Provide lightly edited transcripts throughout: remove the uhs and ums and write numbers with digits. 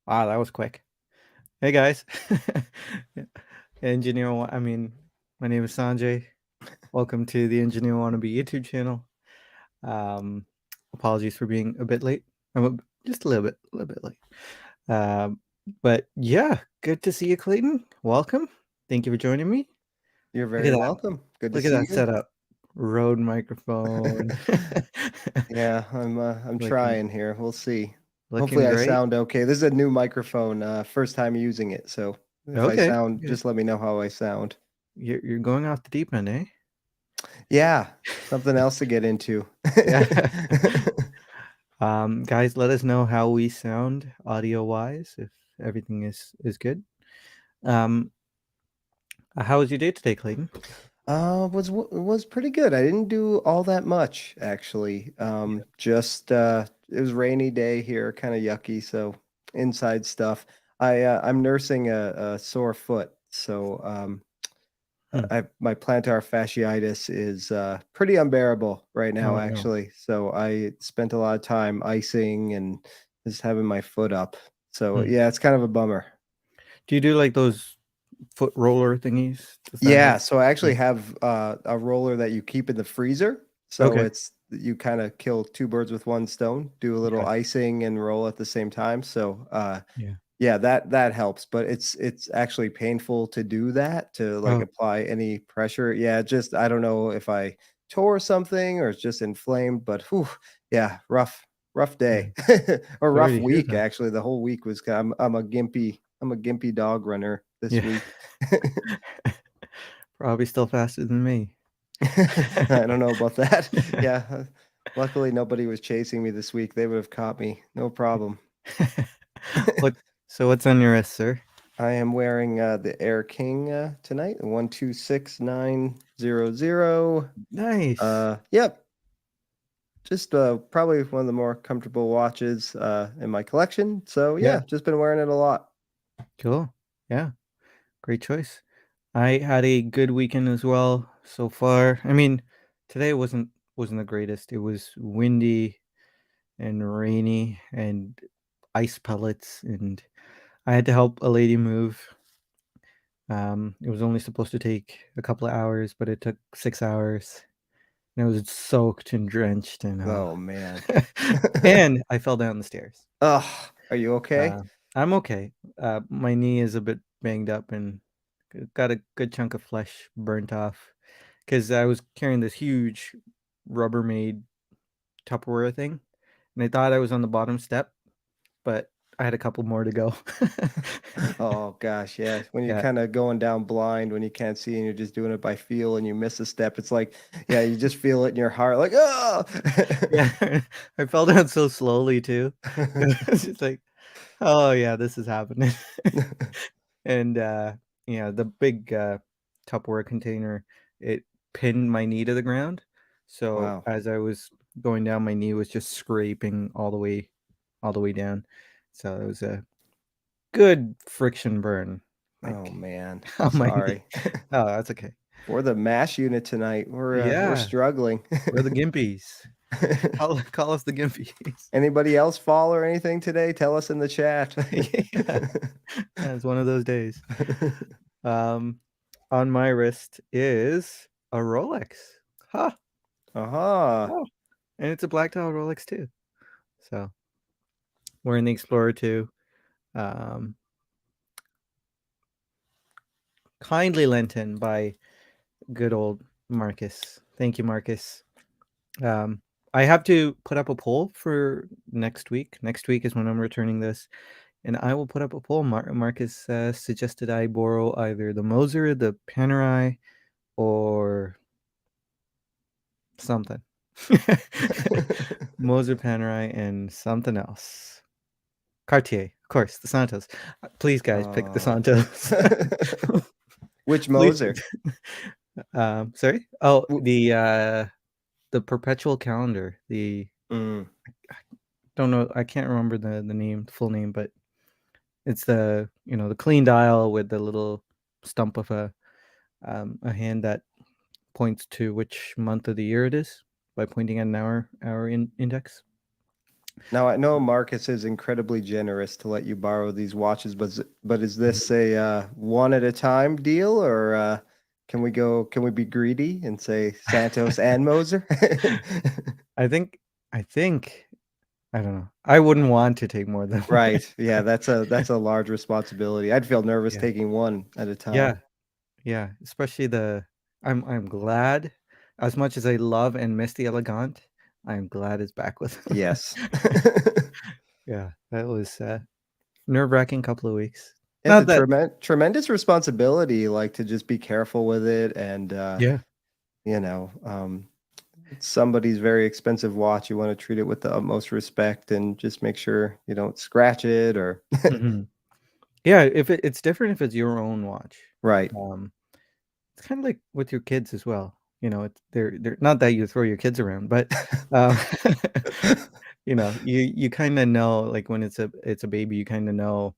Wow, that was quick. Hey guys. Engineer, my name is Sanjay. Welcome to the Engineer Wannabe YouTube channel. Um, Apologies for being a bit late. Just a little bit late. Um, but yeah, good to see you, Clayton. Welcome. Thank you for joining me. You're Look very at that. welcome. Good to Look at see that you. setup. Rode microphone. Yeah, I'm looking trying here. We'll see. looking Hopefully I great. sound okay. This is a new microphone, first time using it, so if I Okay. sound, Okay. just let me know how I sound. You're going off the deep end, eh? Yeah, something else to get into. Yeah. Guys, let us know how we sound audio wise, if everything is good. Um, how was your day today, Clayton? Was pretty good. I didn't do all that much actually. Just it was rainy day here, kind of yucky, so inside stuff. I'm nursing a sore foot, so Hmm. I my plantar fasciitis is pretty unbearable right now, Oh no. actually. So I spent a lot of time icing and just having my foot up. So Hmm. yeah, it's kind of a bummer. Do you do like those foot roller thingies? Does that Yeah, help? so I Yeah. actually have a roller that you keep in the freezer. So Okay. it's you kind of kill two birds with one stone, do a little Yeah. icing and roll at the same time. So Yeah. yeah, that helps, but it's actually painful to do that, to, like, Oh, apply any pressure. Yeah, just I don't know if I tore something or it's just inflamed, but whew, yeah, rough yeah. day. Or Sorry rough to hear week, that. actually. The whole week was I'm a gimpy dog runner this week. Probably still faster than me. I don't know about that. Yeah, luckily nobody was chasing me this week. They would have caught me, no problem. What? So what's on your wrist, sir? I am wearing the Air King tonight, 126900. Nice. Yep, just probably one of the more comfortable watches in my collection. So Yeah. yeah, just been wearing it a lot. Cool. Yeah. Great choice. I had a good weekend as well so far. Today wasn't the greatest. It was windy and rainy and ice pellets, and I had to help a lady move. It was only supposed to take a couple of hours, but it took 6 hours. And I was soaked and drenched, and Oh man. and I fell down the stairs. Ugh, are you okay? Uh, I'm okay. My knee is a bit banged up and got a good chunk of flesh burnt off because I was carrying this huge Rubbermaid Tupperware thing, and I thought I was on the bottom step, but I had a couple more to go. Oh gosh, yeah. When you're Yeah, kind of going down blind, when you can't see and you're just doing it by feel and you miss a step, it's like, yeah, you just feel it in your heart, like, oh. yeah. I fell down so slowly too. It's just like, oh yeah, this is happening. And yeah, the big Tupperware container, it pinned my knee to the ground. So Wow. as I was going down, my knee was just scraping all the way down. So it was a good friction burn, Oh like man, I'm on my knee. sorry. Oh, that's okay. We're the MASH unit tonight. We're Yeah, struggling. we're the Gimpies. Call us the Gimpies. Anybody else fall or anything today? Tell us in the chat. Yeah, yeah, it's one of those days. Um, on my wrist is a Rolex. Ha! Aha. Oh, and it's a black dial Rolex too. So we're in the Explorer 2. Um, Kindly lent in by good old Marcus. Thank you, Marcus. Um, I have to put up a poll for next week. Next week is when I'm returning this, and I will put up a poll. Marcus suggested I borrow either the Moser, the Panerai, or something. Moser, Panerai, and something else. Cartier, of course, the Santos. Please, guys, pick the Oh. Santos. Which Please. Moser? Sorry. Oh, W the perpetual calendar. The mm. I don't know. I can't remember the name, the full name, but it's the clean dial with the little stump of a hand that points to which month of the year it is by pointing at an hour index. Now I know Marcus is incredibly generous to let you borrow these watches, but is Mhm. this a one at a time deal, or can we be greedy and say Santos and Moser? I think I think I don't know. I wouldn't want to take more than one. Right. Yeah, that's a large responsibility. I'd feel nervous Yeah. taking one at a Yeah. time. Yeah. Especially I'm glad as much as I love and miss the Elegant, I'm glad it's back with Yes. Yeah. That was nerve-wracking couple of weeks. It's a Not that tremendous responsibility, like to just be careful with it and Yeah. you know, it's somebody's very expensive watch. You want to treat it with the utmost respect and just make sure you don't scratch it or Mhm. Yeah, if it's different if it's your own watch. right. Um, it's kinda like with your kids as well, it's they're not that you throw your kids around, but, um, you kinda know, like, when it's a baby, you kinda know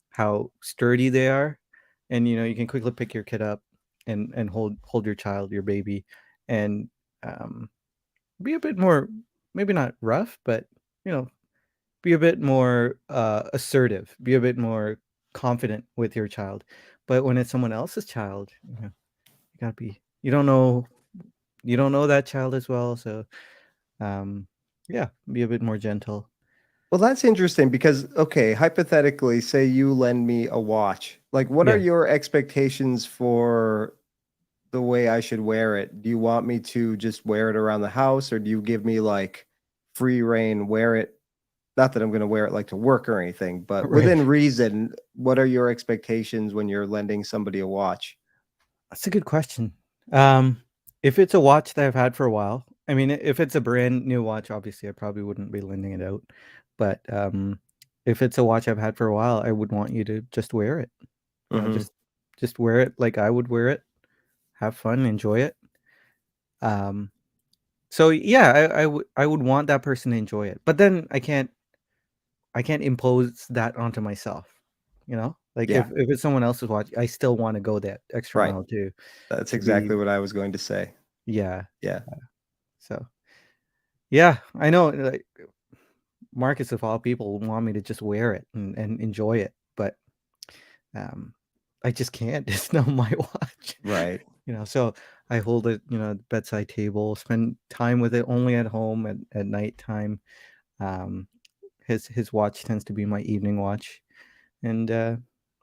how sturdy they are, and, you can quickly pick your kid up and hold your child, your baby, and, um, be a bit more maybe not rough, but, you know, be a bit more, assertive, be a bit more confident with your child. But when it's someone else's child, you gotta be you don't know that child as well, so, um, yeah, be a bit more gentle. Well, that's interesting because okay, hypothetically, say you lend me a watch. Like what are Yeah, your expectations for the way I should wear it? Do you want me to just wear it around the house or do you give me like free reign, wear it? Not that I'm going to wear it like to work or anything, but right. within reason, what are your expectations when you're lending somebody a watch? That's a good question. Um, if it's a watch that I've had for a while, I mean, if it's a brand new watch, obviously, I probably wouldn't be lending it out, but, if it's a watch I've had for a while, I would want you to just wear it, you know, Mhm. just wear it like I would wear it, have fun, enjoy it. Um, so yeah, I would want that person to enjoy it, but then I can't impose that onto myself, you know? Like, if Yeah, if it's someone else's watch, I still wanna go that extra right. mile to That's to be exactly what I was going to say. yeah, Yeah. so yeah, I know, like, Marcus of all people want me to just wear it and enjoy it, but, um, I just can't, it's not my watch, Right. so I hold it, at the bedside table, spend time with it only at home at nighttime. um his watch tends to be my evening watch, and,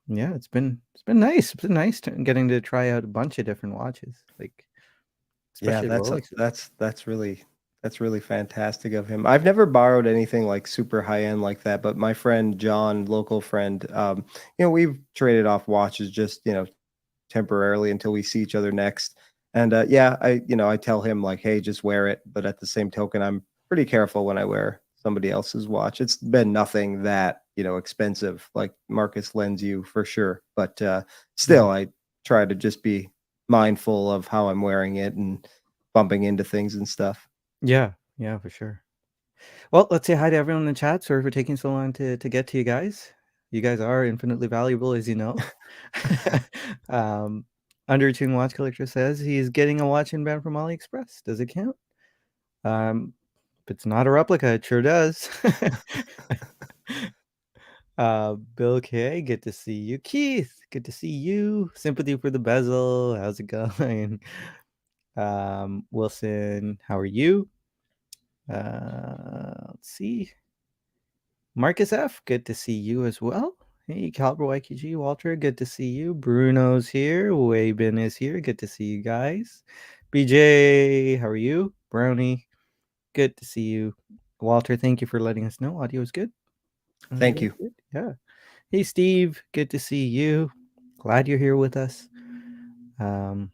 yeah, it's been nice. It's been nice getting to try out a bunch of different watches, like, Yeah, especially Rolexes. that's really fantastic of him. I've never borrowed anything like super high end like that, but my friend John, local friend, we've traded off watches just, temporarily until we see each other next. And yeah, I tell him like, hey, just wear it. But at the same token, I'm pretty careful when I wear somebody else's watch. It's been nothing that, expensive like Marcus lends you for sure. But Mhm. still, I try to just be mindful of how I'm wearing it and bumping into things and stuff. Yeah, yeah, for sure. Well, let's say hi to everyone in the chat. Sorry for taking so long to get to you guys. You guys are infinitely valuable, as you know. Um, Undertune Watch Collector says he's getting a watch inbound from AliExpress. Does it count? If it's not a replica, it sure does. Bill K, good to see you. Keith, good to see you. Sympathy for the bezel. How's it going? Wilson, how are you? Let's see. Marcus F, good to see you as well. Hey, Caliber YKG, Walter, good to see you. Bruno's here. Waybin is here. Good to see you guys. BJ, how are you? Brownie, good to see you. Walter, thank you for letting us know. Audio is good. Thank Audio is you. good. Yeah. Hey, Steve, good to see you. Glad you're here with us. Um,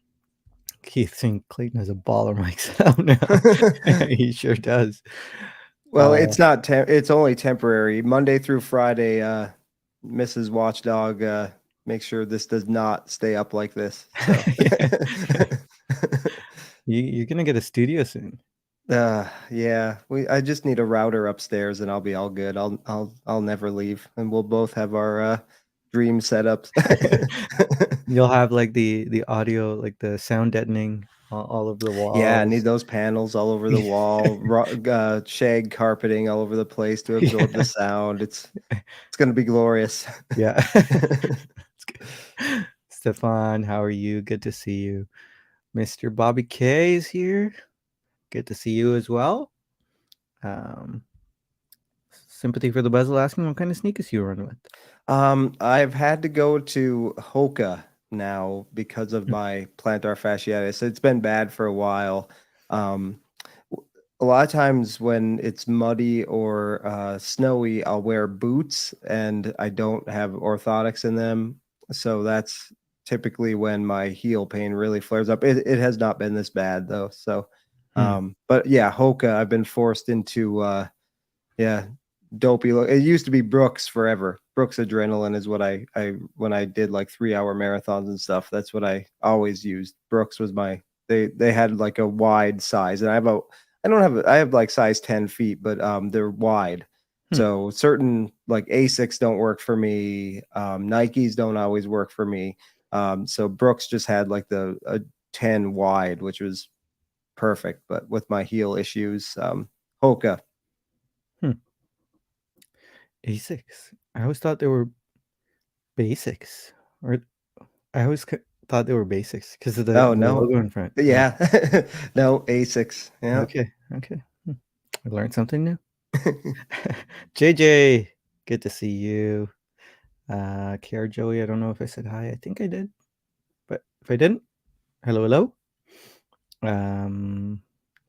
Keith saying Clayton has a baller mic set now. He sure does. Well, Uh, it's not it's only temporary. Monday through Friday, Mrs. Watchdog make sure this does not stay up like this. So yeah. You're gonna get a studio soon. yeah, I just need a router upstairs and I'll be all good. I'll never leave and we'll both have our dream setups. You'll have like the audio, like the sound deadening all over the Yeah, I need walls. those panels all over the wall, shag carpeting all over the place to absorb the Yeah. sound. It's gonna be glorious. Yeah. That's good. Stefan, how are you? Good to see you. Mr. Bobby K is here. Good to see you as well. Um, Sympathy for the Bezel asking what kind of sneakers you run with. I've had to go to Hoka now because of Hmm. my plantar fasciitis. It's been bad for a while. Um, w- a lot of times when it's muddy or snowy, I'll wear boots and I don't have orthotics in them. So that's typically when my heel pain really flares up. It has not been this bad though. So, Hmm. but yeah, Hoka, I've been forced into yeah, dopey look. It used to be Brooks forever. Brooks Adrenaline is what I when I did like 3-hour marathons and stuff, that's what I always used. Brooks was my they had like a wide size, and I don't have I have like size 10 feet, but they're wide. Hmm. So certain like Asics don't work for me. Nikes don't always work for me. So Brooks just had like the a 10 wide, which was perfect. But with my heel issues, Hoka. Hmm. Asics. I always thought they were basics, or I always thought they were basics because of Oh, the no. logo in front. Oh, Yeah. No, Asics. Yeah. okay, okay. Hmm. I learned something new. JJ, good to see you. Care Joey, I don't know if I said hi. I think I did, but if I didn't, hello, hello.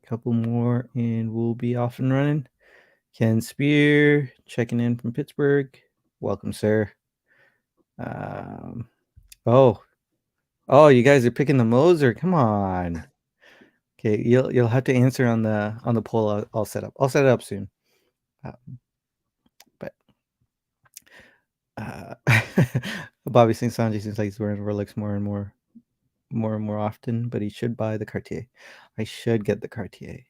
Couple more and we'll be off and running. Ken Spear checking in from Pittsburgh. Welcome, sir. Um, oh, oh, you guys are picking the Moser. Come on. Okay, you'll have to answer on the poll. I'll set up. I'll set it up soon. But uh, Bobby St. Sanjay seems like he's wearing Rolex more and more often, but he should buy the Cartier. I should get the Cartier.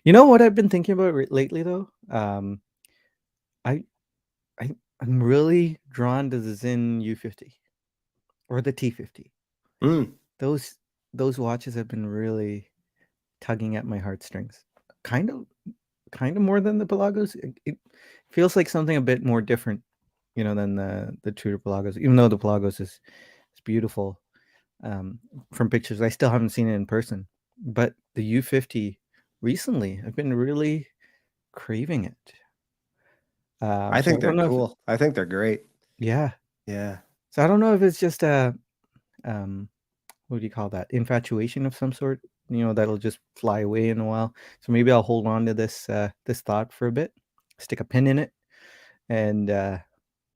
You know what I've been thinking about lately though? I I'm really drawn to the Sinn U50 or the T50. Mm. Those those watches have been really tugging at my heartstrings. Kind of kind of more than the Pelagos. It feels like something a bit more different, than the Tudor Pelagos. Even though the Pelagos is beautiful from pictures, I still haven't seen it in person. But the U50 recently, I've been really craving it. I So think I don't they're know if cool. I think they're great. yeah. Yeah. So I don't know if it's just a um what do you call that? Infatuation of some sort, that'll just fly away in a while. So maybe I'll hold on to this thought for a bit, stick a pin in it, and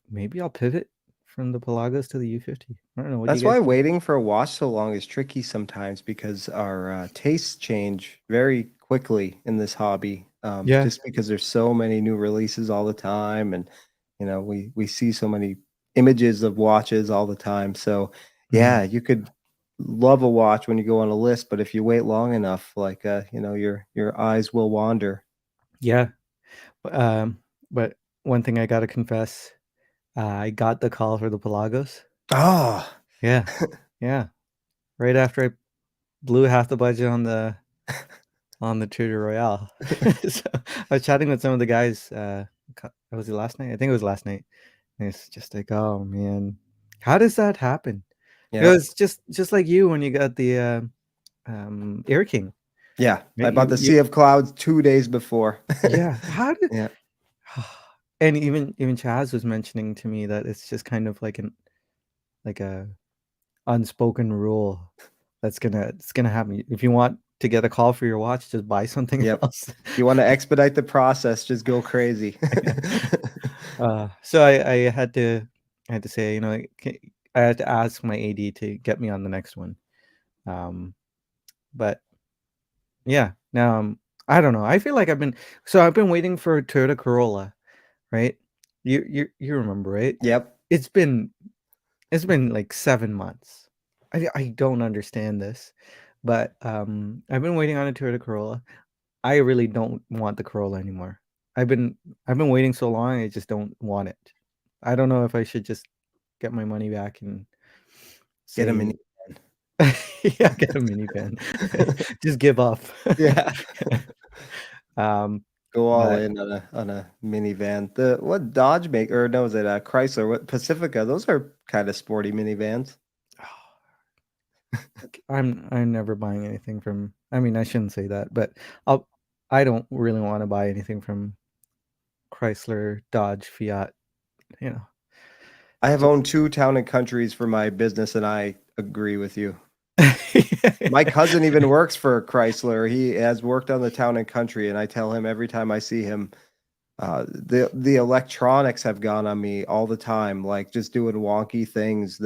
maybe I'll pivot from the Pelagos to the U50. I don't know. What do you That's guys why think? waiting for a watch so long is tricky sometimes because our tastes change very quickly in this hobby. Yeah. Just because there's so many new releases all the time, and we see so many images of watches all the time. So Mm, yeah, you could love a watch when you go on a list, but if you wait long enough, like your eyes will wander. yeah. Um, but one thing I gotta confess, I got the call for the Pelagos. Oh, Yeah, yeah. Right after I blew half the budget on the Tudor Royale. So I was chatting with some of the guys. Was it last night? I think it was last night. And it's just like, oh man, how does that happen? It yeah. was just like you when you got the Air King, Yeah, I right? bought the Sea of Clouds 2 days before. Yeah. How did? Yeah. And even Chaz was mentioning to me that it's just kind of like a unspoken rule it's gonna happen. If you want to get a call for your watch, just buy something Yep. else. If you wanna expedite the process, just go crazy. Yeah. So I had to say, I had to ask my AD to get me on the next one. Um, but yeah, now I don't know. I feel like I've been waiting for a Toyota Corolla, right? You remember, right? Yep. It's been it's been like 7 months. I don't understand this, but I've been waiting on a Toyota Corolla. I really don't want the Corolla anymore. I've been I've been waiting so long, I just don't want it. I don't know if I should just get my money back and Get 'em say, in. Yeah, get a minivan. Just give up. Yeah. Um, Go all but in on a minivan. The what Dodge make or no, is it Chrysler? What Pacifica? Those are kind of sporty minivans. I'm never buying anything from. I mean, I shouldn't say that, but I'll. I don't really want to buy anything from Chrysler, Dodge, Fiat. You know, I have just owned two town and countries for my business, and I agree with you. My cousin even works for Chrysler. He has worked on the town and country, and I tell him every time I see him, the electronics have gone on me all the time, like just doing wonky things.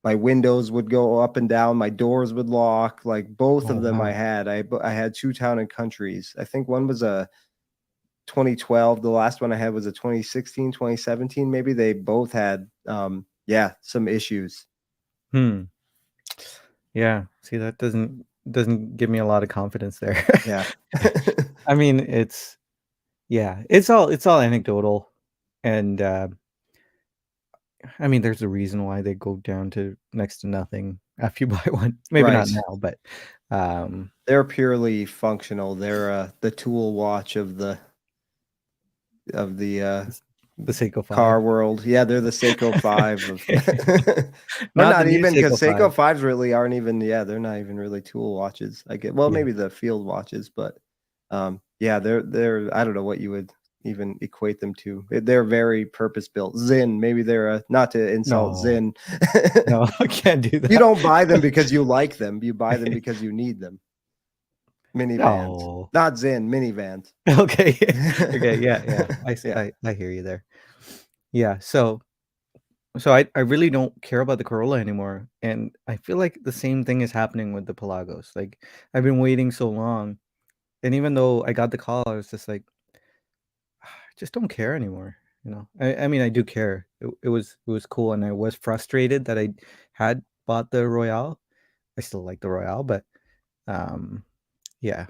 My windows would go up and down, my doors would lock, like both Oh of them I wow. had. I had two town and countries. I think one was a 2012. The last one I had was a 2016, 2017. Maybe they both had yeah, some issues. Hmm. Yeah. See, that doesn't give me a lot of confidence there. Yeah. I mean, it's all anecdotal, and I mean, there's a reason why they go down to next to nothing after you buy one. Maybe not Right. now, but um, They're purely functional. They're the tool watch of the it's the Seiko car 5. world. Yeah, they're the Seiko 5 of or Not the not new even because Seiko 5. Seiko 5s really aren't even yeah, they're not even really tool watches. I get well, Yeah. maybe the field watches, but yeah, they're I don't know what you would even equate them to. They're very purpose built. Zinn, maybe they're not to insult No. Zinn. No, I can't do You that. don't buy them because you like them. You buy them because you need them. Minivans. No. Not Zinn, minivans. Okay. Okay, yeah, yeah. Yeah. I hear you there. Yeah, so I really don't care about the Corolla anymore, and I feel like the same thing is happening with the Pelagos. Like, I've been waiting so long, and even though I got the call, I was just like, I just don't care anymore, you know? I mean, I do care. It was cool, and I was frustrated that I had bought the Royale. I still like the Royale, but, um, yeah,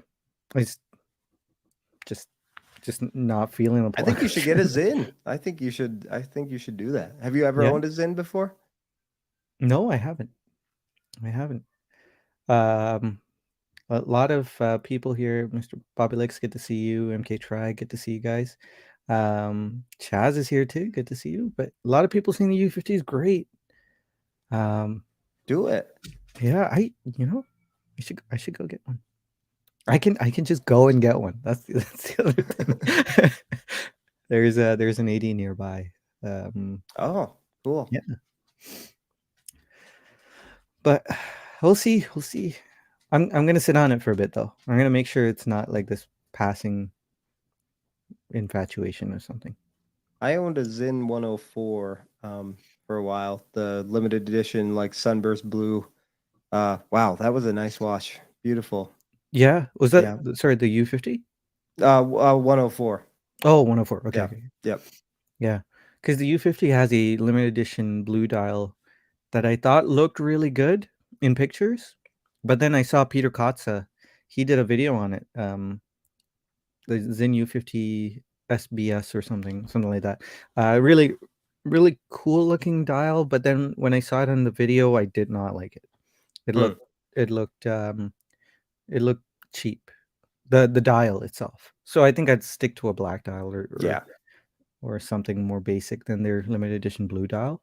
it's just not feeling the I think you should Pelagos get a anymore. Zinn. I think you should do that. Have you ever Yeah? owned a Zinn before? No, I haven't. I haven't. Um, a lot of, people here, Mr. Bobby Licks, good to see you. MK Try, good to see you guys. Chaz is here too, good to see you. But a lot of people saying the U50 is great. Um, Do it. yeah, I should go get one. I can just go and get one. That's the other thing. There's an 80 nearby. Um, Oh, cool. yeah, but we'll see. We'll see. I'm gonna sit on it for a bit though. I'm gonna make sure it's not like this passing infatuation or something. I owned a Zinn 104 for a while. The limited edition like sunburst blue. Wow, that was a nice watch. Beautiful. Yeah, was that Yeah. sorry, the U50? 104. Oh, 104. Okay, Yeah. okay. Yep. Yeah, because the U50 has a limited edition blue dial that I thought looked really good in pictures, but then I saw Peter Kotze. He did a video on it. The Zen U50 SBS or something like that. Really, really cool looking dial. But then when I saw it on the video, I did not like it. It Hmm. looked, it looked, it looked cheap. The dial itself. So I think I'd stick to a black dial Yeah. or something more basic than their limited edition blue dial.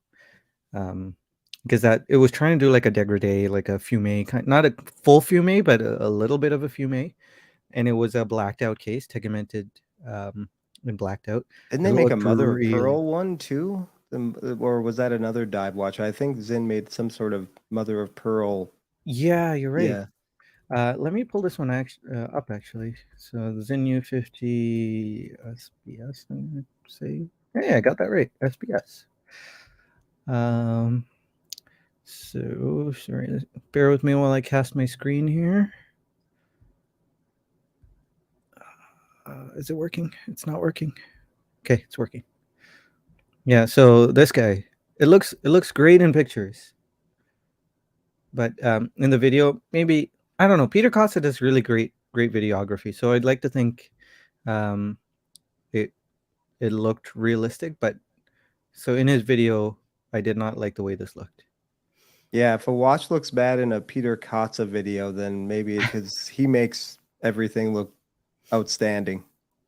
Um, because that it was trying to do like a degradé, like a fume kind, not a full fume, but a little bit of a fume, and it was a blacked out case, tegmented, and blacked out. Didn't It they make a looked mother of really, pearl one too? Or was that another dive watch? I think Zinn made some sort of mother of pearl. yeah, you're right. Yeah. Let me pull this one up actually. So the Zen U50 SBS, I'm gonna say, hey, I got that right, SBS. Um, so sorry, bear with me while I cast my screen here. Is it working? It's not working. Okay, it's working. Yeah, so this guy, it looks great in pictures, but in the video, maybe I don't know. Peter Costa does really great videography, so I'd like to think um, it it looked realistic. But so in his video, I did not like the way this looked. Yeah, if a watch looks bad in a Peter Katza video, then maybe because he makes everything look outstanding.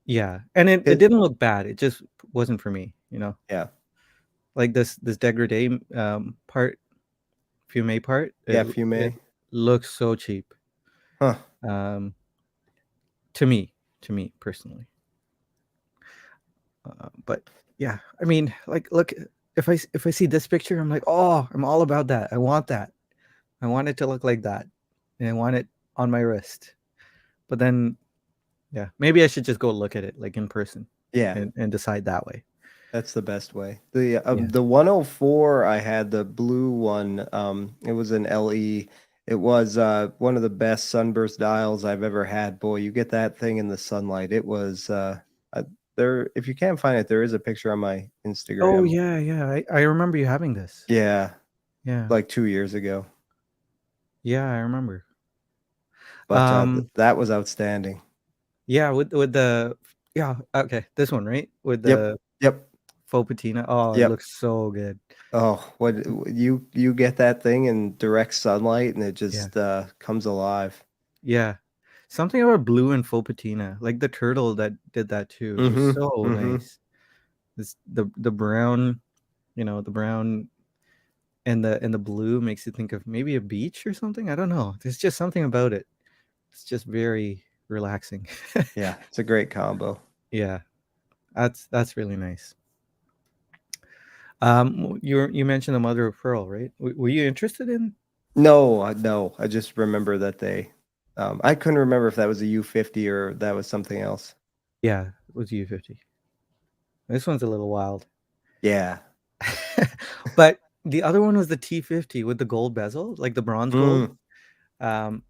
Yeah, and it His, didn't look bad, it just wasn't for me, you know? yeah, Like this degradé, part, fume part, yeah, it Fume. looks so cheap, Huh. um, to me to me personally. But yeah, I mean, like, look, if I see this picture, I'm like, "Oh, I'm all about that. I want that. I want it to look like that, and I want it on my wrist." But then, yeah, maybe I should just go look at it, like, in person Yeah, and decide that way. that's the best way. Yeah. The 104 I had the blue one. It was an LE. It was one of the best sunburst dials I've ever had. Boy, you get that thing in the sunlight. It was there. If you can't find it, there is a picture on my Oh, Instagram. yeah, yeah, I remember you having this. Yeah, Yeah. like 2 years ago. Yeah, I remember. But Um, that was outstanding. yeah, with the yeah, okay, this one, right? With Yep, the yep, faux patina. Oh, it yep. looks so good. Oh, what you get that thing in direct sunlight and it Yeah. just comes alive. Yeah. Something about blue and faux patina, like the turtle that did that too. It was Mm-hmm. so Mm-hmm. nice. This the brown, the brown and the blue makes you think of maybe a beach or something. I don't know. There's just something about it. It's just very relaxing. Yeah, it's a great combo. Yeah, that's really nice. You mentioned the mother of pearl, right? Were you interested in? No, no. I just remember that they. I couldn't remember if that was a U50 or that was something else. Yeah, it was U50. This one's a little wild. Yeah. But the other one was the T50 with the gold bezel, like the bronze gold. Mm, Um,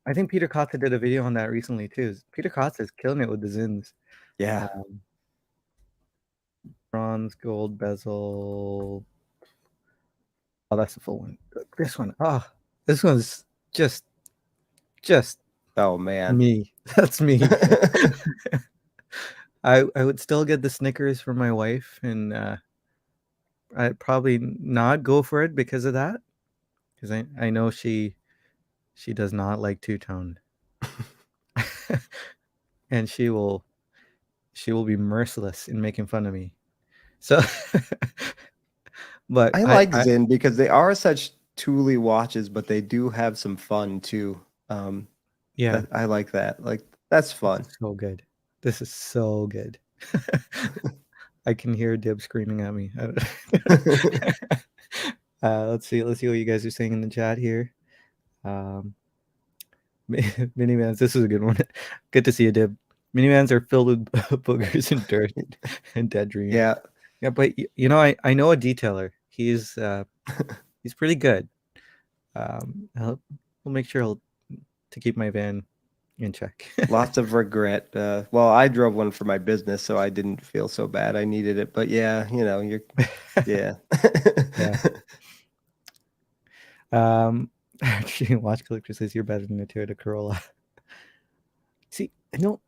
I think Peter Kotze did a video on that recently too. Peter Kotze is killing it with the Zins. yeah. Um, bronze, gold bezel. Oh, that's the full one. This one, this one's just just Oh man. me. That's me. I would still get the Snickers for my wife, and I'd probably not go for it because of that, because I know she does not like two tone, and she will be merciless in making fun of me. So, but I I like I Zinn because they are such Thule watches, but they do have some fun too. yeah, That I like that. Like that's this fun. is so good. This is so good. I can hear Dib screaming at me. Let's see what you guys are saying in the chat here. Um, minivans. This is a good one. Good to see you, Dib. Minivans are filled with boogers and dirt and dead dreams. Yeah. Yeah, but I know a detailer. He's pretty good. We'll make sure to keep my van in check. Lots of regret. Well, I drove one for my business, so I didn't feel so bad. I needed it, but yeah, yeah. Yeah. Actually, Watch Collector says you're better than a Toyota Corolla. See, um,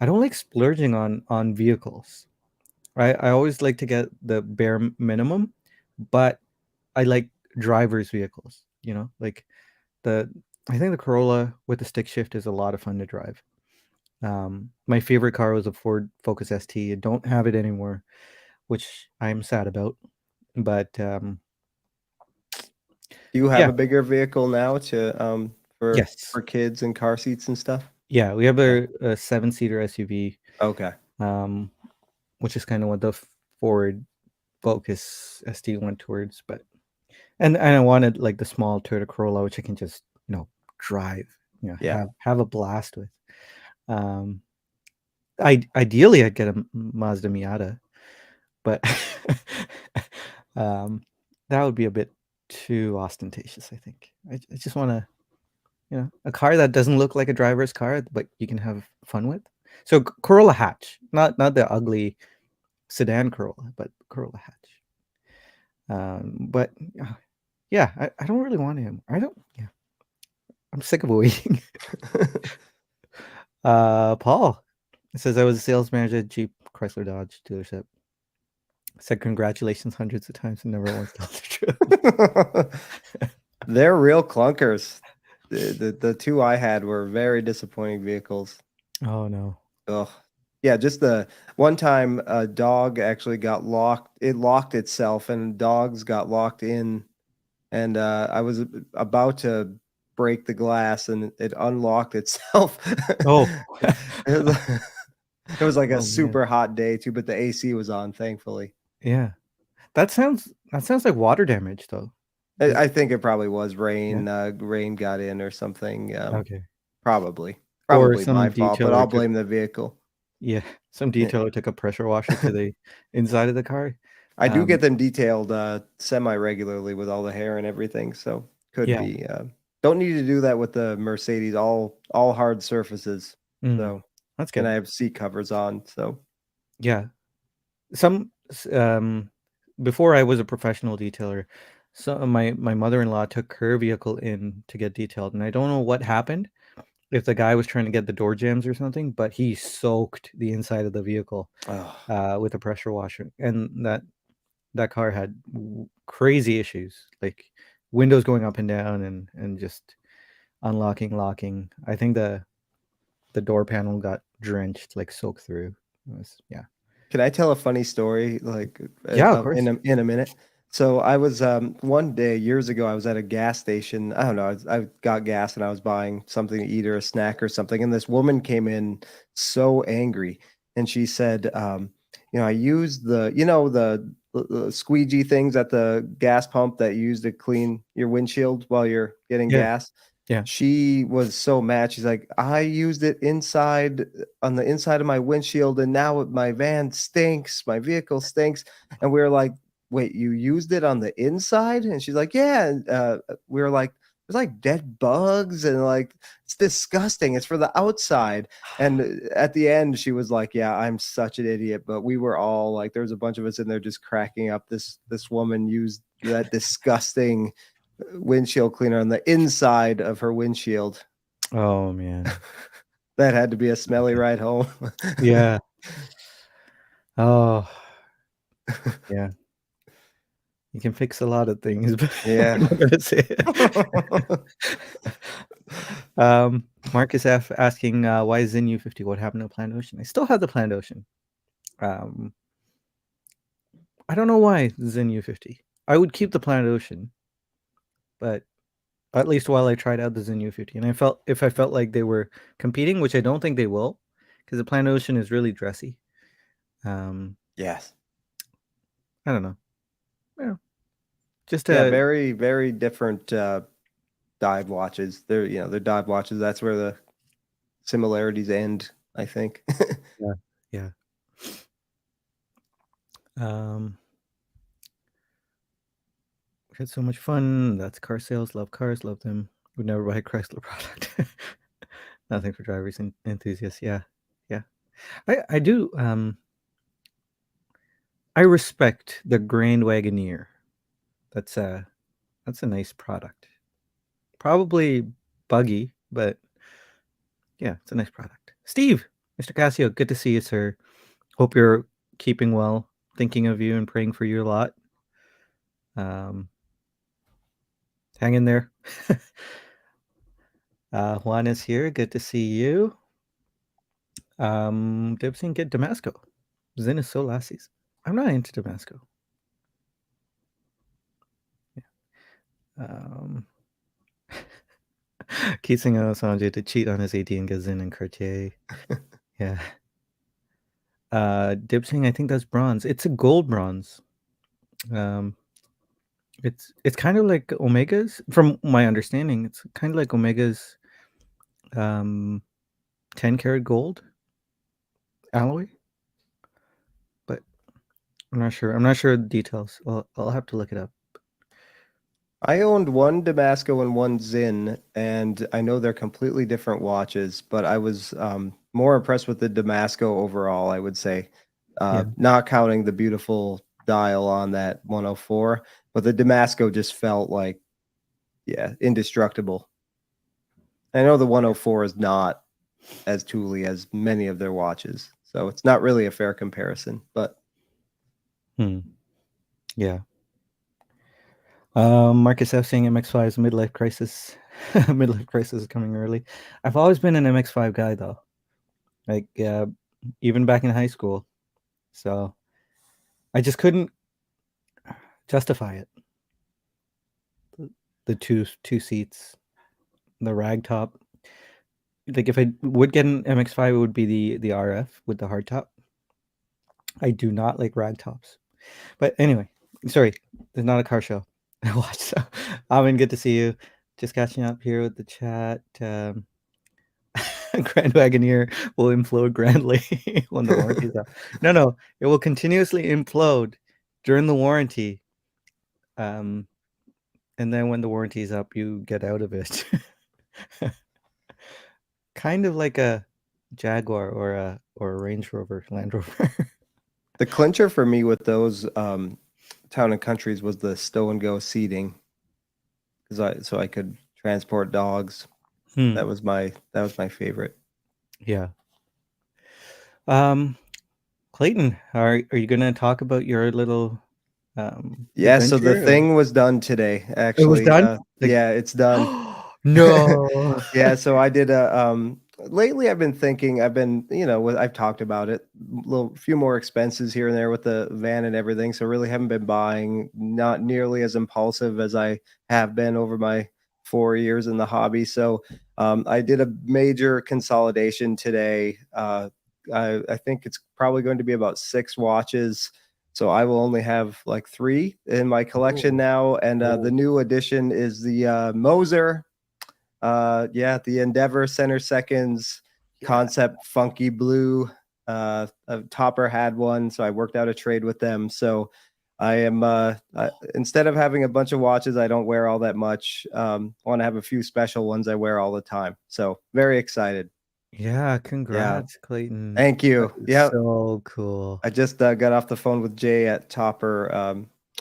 I don't like splurging on vehicles. Right? I always like to get the bare minimum, but I like drivers' vehicles. Like the I think the Corolla with the stick shift is a lot of fun to drive. My favorite car was a Ford Focus ST. I don't have it anymore, which I'm sad about. But Do you have yeah, a bigger vehicle now to yes, for kids and car seats and stuff? yeah, we have Yeah. a seven-seater SUV, Okay. um, which is kind of what the Ford Focus ST went towards. But and I wanted like the small Toyota Corolla, which I can just drive, Yeah. have a blast with. Um, ideally, I'd get a Mazda Miata, but um, that would be a bit too ostentatious, I think. I just want to, a car that doesn't look like a driver's car, but you can have fun with. So Corolla hatch, not the ugly sedan Corolla, but Corolla hatch. But yeah, I don't really want him. I don't. Yeah, I'm sick of waiting. Paul, it says I was a sales manager at Jeep Chrysler Dodge dealership. Said congratulations hundreds of times and never once told the truth. They're real clunkers. The two I had were very disappointing vehicles. Oh no. Ugh. Yeah, just the one time a dog actually got locked. It locked itself, and dogs got locked in. And I was about to break the glass, and it unlocked itself. Oh. It was, it was like a Oh man. super hot day too, but the AC was on, thankfully. Yeah. That sounds like water damage though. I think it probably was Yeah. rain. Rain got in or something. Okay. Probably, Or probably my some fault, but detailer I'll took blame the vehicle. yeah, some Eh, detailer took a pressure washer to the inside of the car. I do Um, get them detailed semi regularly with all the hair and everything, so could yeah. be. Don't need to do that with the Mercedes. All hard surfaces. Mm, So, that's and I good. have seat covers on. So, Yeah. Some before I was a professional detailer, so my mother-in-law took her vehicle in to get detailed, and I don't know what happened, if the guy was trying to get the door jambs or something, but he soaked the inside of the vehicle oh, with a pressure washer, and that car had crazy issues, like windows going up and down, and just unlocking, locking. I think the door panel got drenched, like soaked through. It was, yeah, can I tell a funny story like yeah, of course, in a minute? So I was one day years ago I was at a gas station. I don't know. I got gas and I was buying something to eat or a snack or something, and this woman came in so angry, and she said, I used the squeegee things at the gas pump that you use to clean your windshield while you're getting yeah, gas. yeah. She was so mad. She's like, I used it inside on the inside of my windshield, and now my van stinks. My vehicle stinks. And we were like, wait, you used it on the inside? And she's like, yeah. And we were like, there's like dead bugs and like it's disgusting. It's for the outside. And at the end, she was like, yeah, I'm such an idiot. But we were all like, there was a bunch of us in there just cracking up. This woman used that disgusting windshield cleaner on the inside of her windshield. Oh man, That had to be a smelly ride home. yeah. Oh yeah. You can fix a lot of things, but Yeah. I'm not gonna say it. Marcus F asking, why Zin U50? What happened to Planned Ocean? I still have the Planned Ocean. Um, I don't know why Zin U50. I would keep the Planned Ocean, but at least while I tried out the Zin U50, and I felt like they were competing, which I don't think they will, because the Planned Ocean is really dressy. Um, Yes. I don't know. Yeah, just Yeah, a very, very different dive watches. They're dive watches. That's where the similarities end, I think. yeah, yeah. Um, we had so much fun. That's car sales. Love cars. Love them. Would never buy a Chrysler product. Nothing for drivers and enthusiasts. Yeah, yeah. I do. I respect the Grand Wagoneer. That's a nice product. Probably buggy, but yeah, it's a nice product. Steve, Mr. Casio, good to see you, sir. Hope you're keeping well. Thinking of you and praying for you a lot. Um, hang in there. Juan is here. Good to see you. Dibsing, get Damasco. Zen is so last season. I'm not into Damasco. Um, Keating Sanjay to cheat on his AD and get Zen and Cartier. Yeah. Dibsing, I think that's bronze. It's a gold bronze. Um, it's kind of like Omega's, from my understanding. It's kind of like Omega's 10 karat gold alloy, but I'm not sure. I'm not sure the details. I'll have to look it up. I owned one Damasco and one Zinn, and I know they're completely different watches, but I was more impressed with the Damasco overall, I would say. Yeah. Not counting the beautiful dial on that 104, but the Damasco just felt like, yeah, indestructible. I know the 104 is not as tooly as many of their watches, so it's not really a fair comparison, but Hmm. Yeah. Marcus F saying MX-5's midlife crisis. Midlife crisis is coming early. I've always been an MX-5 guy though. Like even back in high school. So I just couldn't justify it. The two seats, the rag top. Like if I would get an MX-5, it would be the RF with the hard top. I do not like rag tops. But anyway, sorry, there's not a car show. I watched. So, Amin, good to see you. Just catching up here with the chat. Grand Wagoneer will implode grandly when the warranty is up. No, no, it will continuously implode during the warranty. Um, and then when the warranty is up, you get out of it. Kind of like a Jaguar or a Range Rover, Land Rover. The clincher for me with those town and countries was the stow and go seating, because I could transport dogs. Hmm. That was my favorite. Yeah. Um, Clayton, are you gonna talk about your little Yeah, so the adventure? thing was done today, It was actually. done? Like, Yeah, it's done. no. Yeah, so I did a lately I've been thinking, I've talked about it, little few more expenses here and there with the van and everything, so really haven't been buying, not nearly as impulsive as I have been over my 4 years in the hobby. So I did a major consolidation today. I think it's probably going to be about 6 watches. So I will only have like 3 in my collection Oh, now, and the oh, new addition is the Moser. Yeah, the Endeavor Center Seconds yeah. concept funky blue. Topper had one, so I worked out a trade with them. So I am instead of having a bunch of watches I don't wear all that much, I want to have a few special ones I wear all the time. So very excited. Yeah, Yeah, congrats, Clayton. thank That you. is Yep, so cool. I just got off the phone with Jay at Topper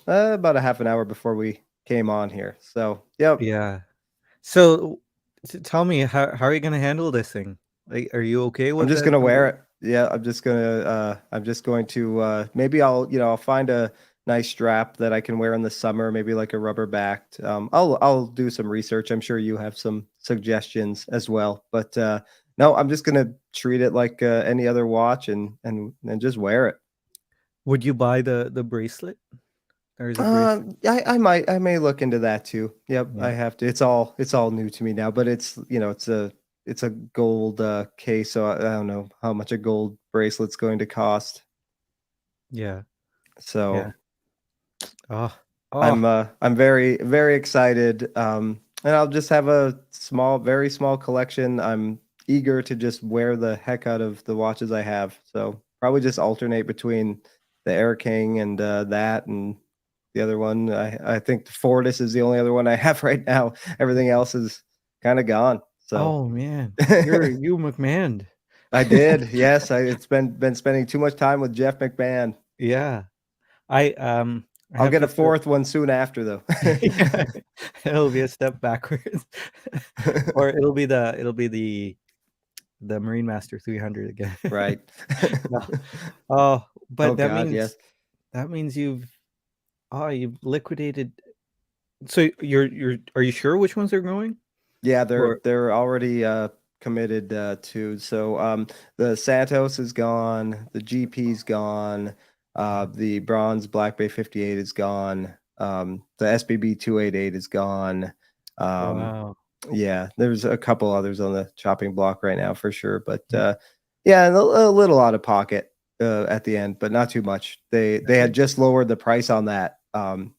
about a half an hour before we came on here. So yep, Yeah. So tell me, how are you gonna handle this thing? Like, are you okay I'm with just that gonna wear number? it. Yeah, I'm just going to maybe I'll find a nice strap that I can wear in the summer, maybe like a rubber backed. I'll do some research. I'm sure you have some suggestions as well. But no, I'm just gonna treat it like any other watch and just wear it. Would you buy the bracelet? There is a bracelet. I may look into that too. Yep, I Yeah. have to. It's all new to me now, but it's a gold case, so I don't know how much a gold bracelet's going to cost. Yeah. So Yeah. Oh. Oh. I'm very excited. And I'll just have a very small collection. I'm eager to just wear the heck out of the watches I have. So probably just alternate between the Air King and that and the other one. I think the Fortis is the only other one I have right now. Everything else is kind of gone. So Oh man. You McMahon. I did. Yes, it's been spending too much time with Jeff McMahon. Yeah. I I'll have get a just a fourth one soon after though. yeah, it'll be a step backwards. Or it'll be the Marine Master 300 again. Right. No. Oh, Oh but God, yes. that means you've liquidated. So you're are you sure which ones are going? Yeah, Or they're already committed to. So the Santos is gone, the GP's gone, the bronze Black Bay 58 is gone, the SBB 288 is gone. Um, wow. yeah, there's a couple others on the chopping block right now for sure, but yeah, and a little out of pocket at the end, but not too much. They had just lowered the price on that, and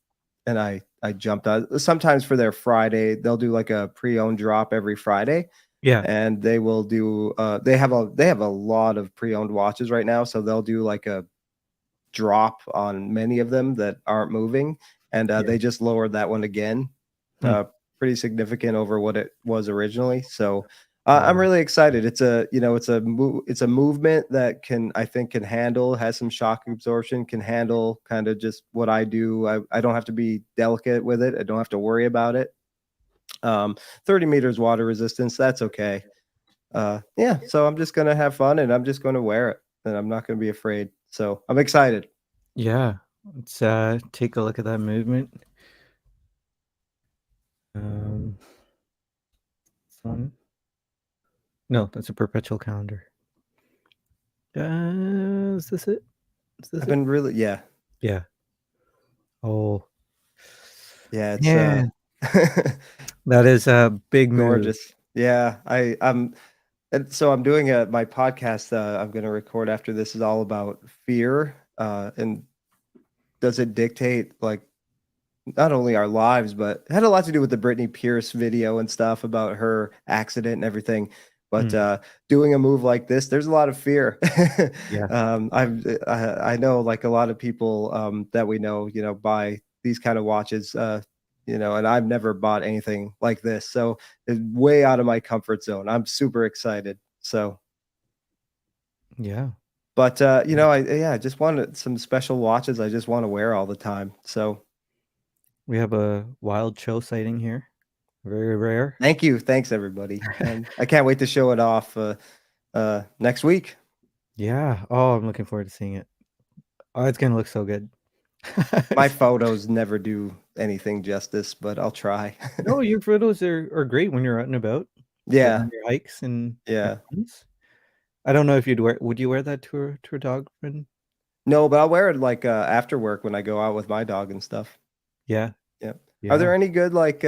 I jumped on. Sometimes for their Friday, they'll do like a pre-owned drop every Friday, Yeah. and they will do. They have a lot of pre-owned watches right now, so they'll do like a drop on many of them that aren't moving, and Yeah. they just lowered that one again, Hmm. pretty significant over what it was originally. So I'm Wow. really excited. It's a movement that I think can handle, has some shock absorption, can handle kind of just what I do. I don't have to be delicate with it. I don't have to worry about it. 30 meters water resistance, that's okay. Yeah, so I'm just gonna have fun and I'm just gonna wear it and I'm not gonna be afraid. So I'm excited. Yeah. Let's take a look at that movement. Um, Sun. No, that's a perpetual calendar. Is this it? Is this I've it? been really, yeah, Yeah. Oh, yeah, it's man, that is a big move. gorgeous. Yeah, and so I'm doing my podcast I'm going to record after this is all about fear, and does it dictate like not only our lives, but it had a lot to do with the Britney Pierce video and stuff about her accident and everything. But Mm, doing a move like this, there's a lot of fear. yeah. I know like a lot of people that we know, buy these kind of watches, and I've never bought anything like this, so it's way out of my comfort zone. I'm super excited. So, Yeah. but I just wanted some special watches. I just want to wear all the time. So We have a wild show sighting here. Very rare. thank you. Thanks, everybody. I can't wait to show it off next week. Yeah. Oh, I'm looking forward to seeing it. Oh, it's gonna look so good. My photos never do anything justice, but I'll try. No, your photos are great when you're out and about, like Yeah, on your hikes and yeah. runs. I don't know if would you wear that to a dog run? No, but I'll wear it like after work when I go out with my dog and stuff. Yeah. Yeah. Are Yeah. there any good like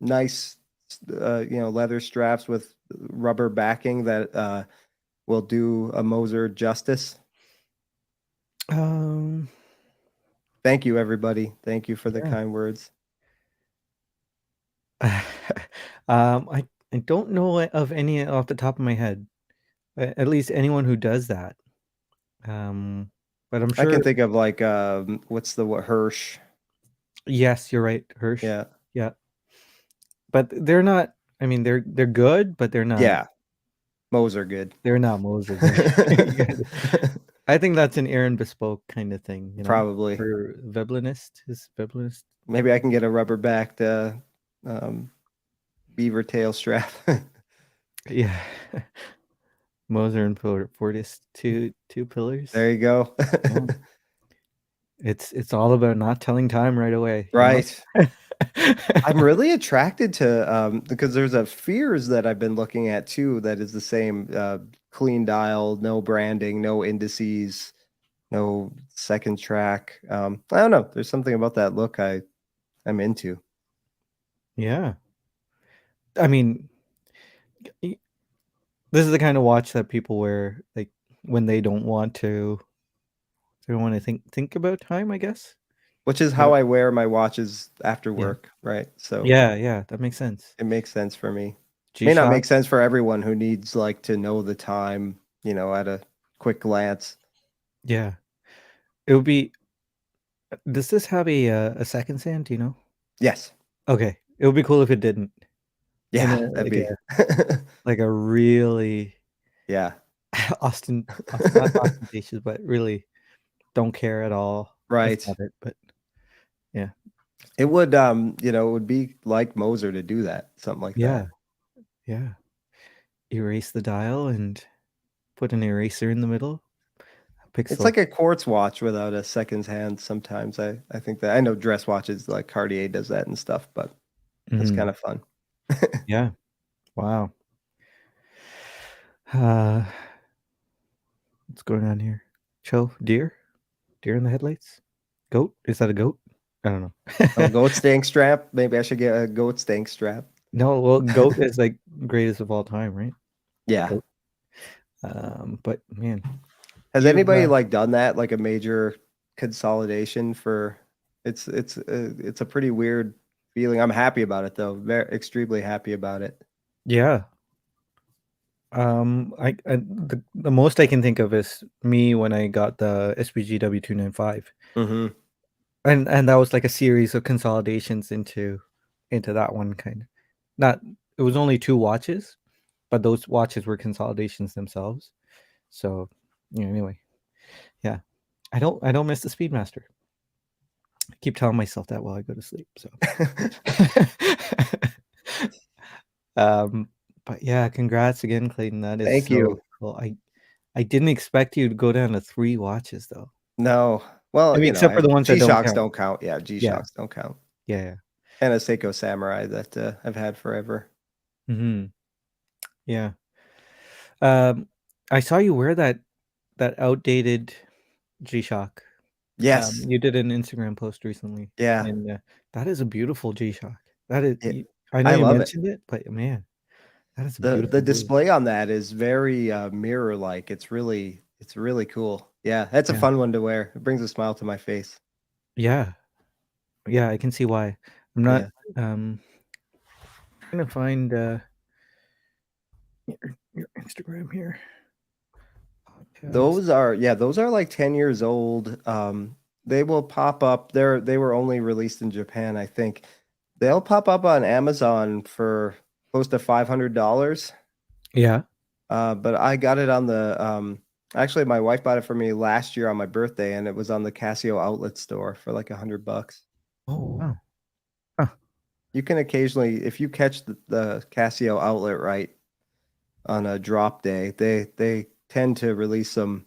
nice leather straps with rubber backing that will do a Moser justice? Um, Thank you, everybody. Thank you for the yeah. kind words. I don't know of any off the top of my head. At least anyone who does that. Um, but I'm I can sure. think of like what's the what Hirsch? Yes, you're right, Hirsch. Yeah. Yeah, but they're not. I mean, they're good, but Yeah. Moser good. they're not Moser good. Yeah. I think that's an Aaron Bespoke kind of thing, Probably. or Veblenist. Is Veblenist? Maybe I can get a rubber backed um, beaver tail strap. Yeah, Moser and Fortis, two pillars. There you go. Yeah, it's all about not telling time right away. Right. I'm really attracted to because there's a fears that I've been looking at too that is the same clean dial, no branding, no indices, no second track. I don't know. There's something about that look I'm into. Yeah, I mean, y- this is the kind of watch that people wear like when they don't want to think about time, I guess. Which is They how don't- I wear my watches after Yeah, work, right? So yeah, that makes sense. it makes sense for me. May not G-Shock. make sense for everyone who needs like to know the time, at a quick glance. Yeah, it would be. Does this have a second sand? Do you know? Yes. Okay, it would be cool if it didn't. In Yeah, a that'd be like a really yeah, not ostentatious, but really don't care at all. That's right. not it, but yeah, It would it would be like Moser to do that, something like yeah, that. yeah. Erase the dial and put an eraser in the middle. It's Pixel. like a quartz watch without a second hand sometimes. I think that I know dress watches like Cartier does that and stuff, but that's Mhm. kind of fun. Yeah. Wow. Uh, what's going on here? Deer? Deer in the headlights? Goat? Is that a goat? I don't Oh, know. goat stank strap. Maybe I should get a goat stank strap. No, well, goat is like greatest of all time, right? Yeah. Goat. But man, Has you've anybody like done that, like a major consolidation for it's a pretty weird feeling. I'm happy about it though. Very extremely happy about it. yeah. I the most I can think of is me when I got the SPG W295, Hmm. and that was like a series of consolidations into that one kind of. Not it was only two watches, but those watches were consolidations themselves. So, anyway, yeah. I don't miss the Speedmaster. I keep telling myself that while I go to sleep. So, um, but yeah, congrats again, Clayton. That is Thank so you. cool. I didn't expect you to go down to three watches though. No. I Well, mean, except I for the have ones that don't G-Shocks count. don't count. Yeah, Yeah, G-Shocks don't count. yeah, yeah. And a Seiko Samurai that, I've had forever. Mhm. Yeah. Um, I saw you wear that outdated G-Shock. Yes. You did an Instagram post recently, Yeah. and, that is a beautiful G-Shock. That is Yeah. y I know I you love it. mentioned it, but man, that is a The beautiful move. display on that is very, mirror-like. It's really cool. Yeah, that's a Yeah. fun one to wear. It brings a smile to my face. Yeah. Yeah, I can see why. I'm not, Yeah. um, trying to find, your Instagram here. Podcast. Those are like 10 years old. They will pop up. They were only released in Japan, I think. They'll pop up on Amazon for close to $500. Yeah. But I got it on the actually my wife bought it for me last year on my birthday, and it was on the Casio outlet store for like $100. Oh, wow. Huh. You can occasionally, if you catch the Casio outlet right on a drop day, they tend to release some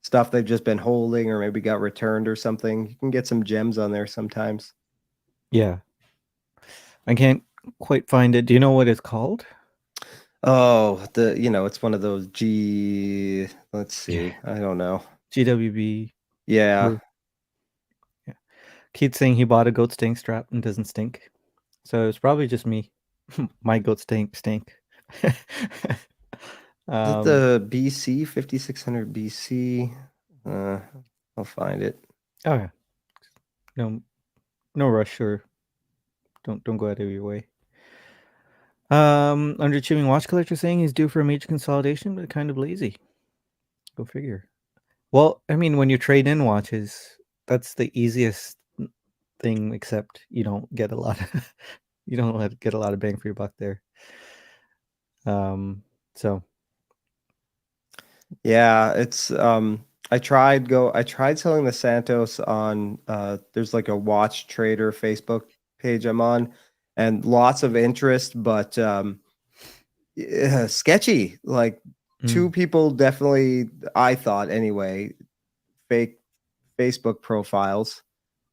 stuff they've just been holding or maybe got returned or something. You can get some gems on there sometimes. Yeah. I can't quite find it. Do you know what it's called? Oh, it's one of those let's Yeah. see. I don't know. GWB. Yeah. Or yeah. Keith's saying he bought a goat stink strap and doesn't stink. So it's probably just me. My goat stink. Is it Um, the BC 5600 BC? Uh, I'll find it. oh yeah. No no rush or don't go out of your way. Underachieving watch collector saying he's due for a major consolidation, but kind of lazy. Go figure. Well, I mean, when you trade in watches, that's the easiest thing, except you don't get a lot of you don't get a lot of bang for your buck there. Um, so Yeah, it's I tried selling the Santos on there's like a watch trader Facebook page I'm on, and lots of interest, but yeah, sketchy. Like two mm, people definitely, I thought anyway, fake Facebook profiles.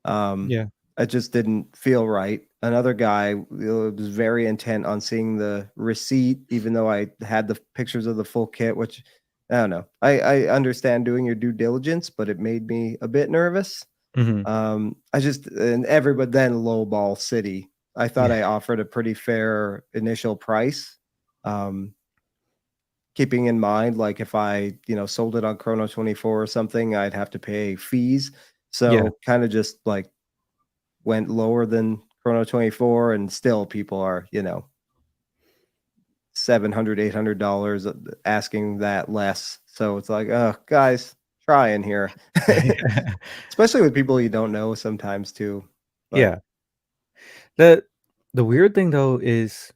Um, yeah, it just didn't feel right. Another guy was very intent on seeing the receipt, even though I had the pictures of the full kit, which I don't know. I understand doing your due diligence, but it made me a bit nervous. mhm, I just and everybody then lowball city. I thought yeah, I offered a pretty fair initial price. Um, keeping in mind, like if I, sold it on Chrono 24 or something, I'd have to pay fees. yeah, So kind of just like went lower than Chrono 24, and still people are, 700, $800 asking that less. So it's like, oh, guys, try in here. Especially with people you don't know sometimes too. But yeah. The the weird thing though is,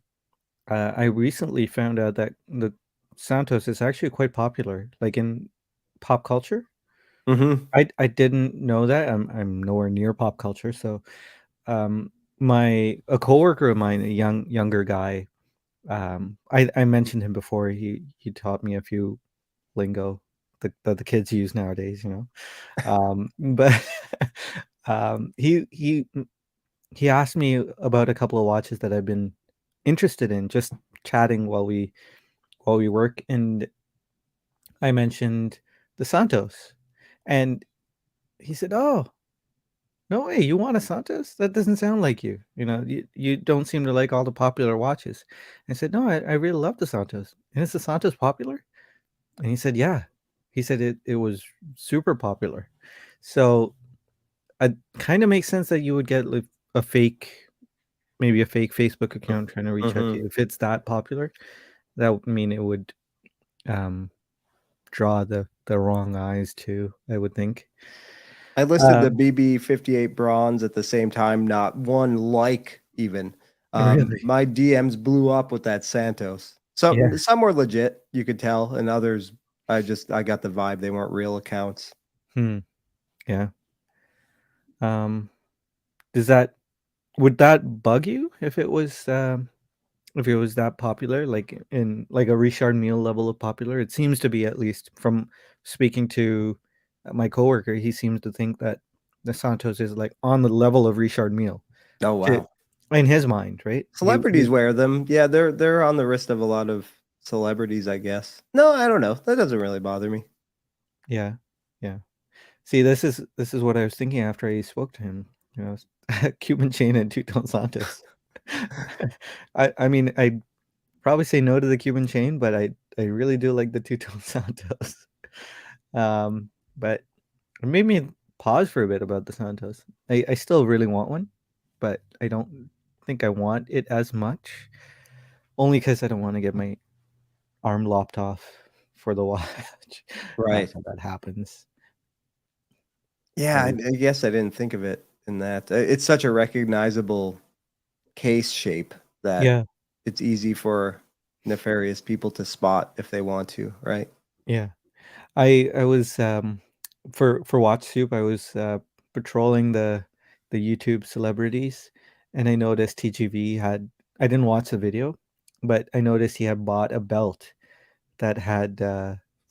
I recently found out that the Santos is actually quite popular, like in pop culture. mhm. I didn't know that. I'm nowhere near pop culture, so my a coworker of mine, a younger guy, I mentioned him before. He taught me a few lingo that the kids use nowadays, you know. But he asked me about a couple of watches that I've been interested in, just chatting while we work, and I mentioned the Santos, and he said, "Oh, no way, you want a Santos? That doesn't sound like you. You know, you don't seem to like all the popular watches." I said, "No, I really love the Santos." And is the Santos popular? And he said, "Yeah." He said it was super popular. So it kind of makes sense that you would get like a fake, maybe a fake Facebook account trying to reach out to Mhm. you. If it's that popular, that would mean it would um, draw the wrong eyes too, I would think. I listed the Um, BB 58 bronze at the same time, not one like even. really? My DMs blew up with that Santos. Yeah. Some were legit, you could tell, and others I got the vibe they weren't real accounts. Hmm. Yeah. Um, does that would that bug you if it was that popular, like in like a Richard Mille level of popular? It seems to be, at least from speaking to my coworker. He seems to think that. the Santos is like on the level of Richard Mille Oh, to wow. in his mind, right? Celebrities wear them. Yeah, they're on the wrist of a lot of celebrities, I guess. No, I don't know. That doesn't really bother me. yeah, yeah. See, this is what I was thinking after I spoke to him. You know, Cuban chain and two-tone Santos. I mean, I'd probably say no to the Cuban chain, but I really do like the two-tone Santos. But it made me pause for a bit about the Santos. I still really want one, but I don't think I want it as much. Only because I don't want to get my arm lopped off for the watch Right. after that happens. Yeah, That is, I guess I didn't think of it in that. It's such a recognizable case shape that yeah, it's easy for nefarious people to spot if they want to, right? yeah. I was for Watch Soup, I was patrolling the YouTube celebrities, and I noticed TGV had. I didn't watch the video, but I noticed he had bought a belt that had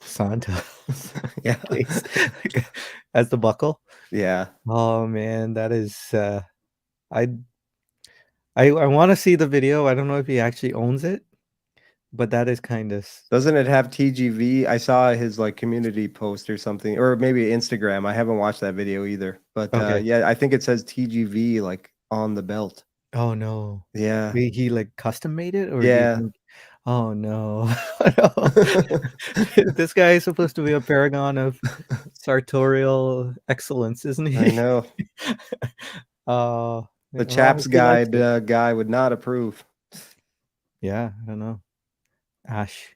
Santos Yeah. case as the buckle. Yeah. Oh man, that is I I want to see the video. I don't know if he actually owns it, but that is kind of Doesn't it have TGV? I saw his like community post or something, or maybe Instagram. I haven't watched that video either. But okay. yeah, I think it says TGV like on the belt. Oh no. Yeah. He like custom made it, or do you Yeah. think oh no. No. This guy is supposed to be a paragon of sartorial excellence, isn't I he? know. The Well, I hope Chaps he likes Guide it. guy would not approve. Yeah, I don't know. Ash.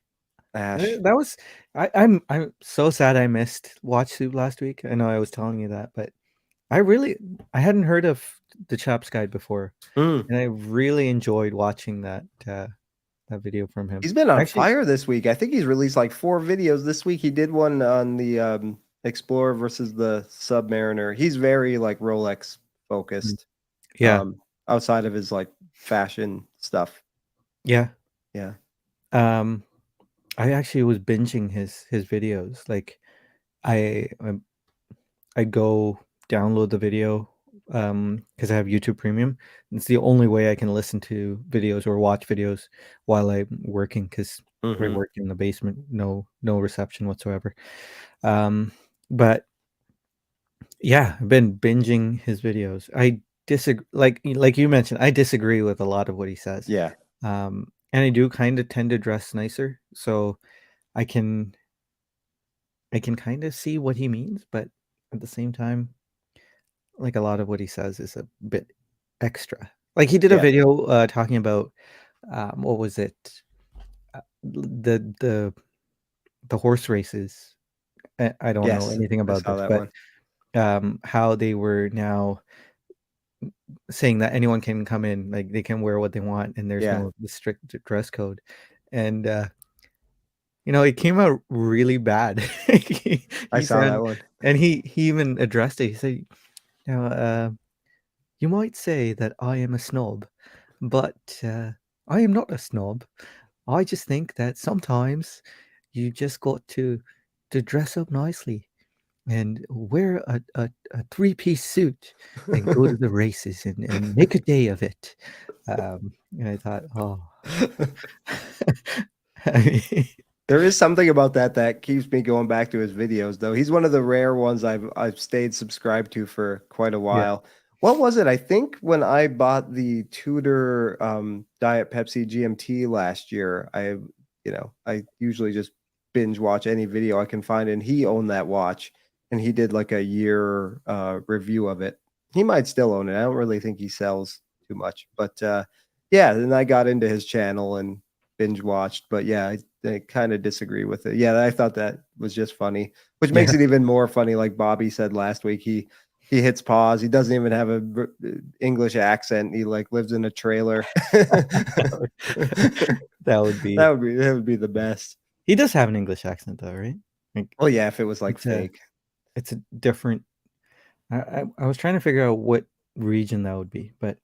Ash. That was I'm so sad I missed Watch Soup last week. I know I was telling you that, but I really I hadn't heard of the Chaps Guide before, Mm. and I really enjoyed watching that video from him. He's been on Actually, fire this week. I think he's released like 4 videos this week. He did one on the Explorer versus the Submariner. He's very like Rolex mm, focused. yeah, Outside of his like fashion stuff. yeah. Yeah. Um, I actually was binging his videos. Like I go download the video because I have YouTube Premium. It's the only way I can listen to videos or watch videos while I'm working because I Mhm. work in the basement, no reception whatsoever. Um, but yeah, I've been binging his videos. I disagree, like you mentioned, I disagree with a lot of what he says. Yeah. And I do kind of tend to dress nicer, so I can I can kind of see what he means, but at the same time, like a lot of what he says is a bit extra. Like he did a Yeah. video talking about what was it? The horse races. I don't know Yes. anything I about saw this, that but one. how they were now saying that anyone can come in, like they can wear what they want, and there's Yeah. no the strict dress code. And it came out really bad. he, I he saw said, that one. and he even addressed it. He said, "Now, you might say that I am a snob, but I am not a snob. I just think that sometimes you just got to dress up nicely and wear a three-piece suit and go to the races and make a day of it." And I thought, oh, I mean, There is something about that that keeps me going back to his videos, though. He's one of the rare ones I've stayed subscribed to for quite a yeah, while. What was it? I think when I bought the Tudor Diet Pepsi GMT last year, I usually just binge watch any video I can find, and he owned that watch, and he did like a year review of it. He might still own it. I don't really think he sells too much, but yeah. Then I got into his channel and binge watched, but yeah, I kind of disagree with it. Yeah, I thought that was just funny, which makes yeah. it even more funny. Like Bobby said last week, he hits pause. He doesn't even have a English accent. He like lives in a trailer. That would, that would be. That would be the best. He does have an English accent, though, right? Like Well, yeah, if it was like it's a fake. it's a different. I was trying to figure out what region that would be, but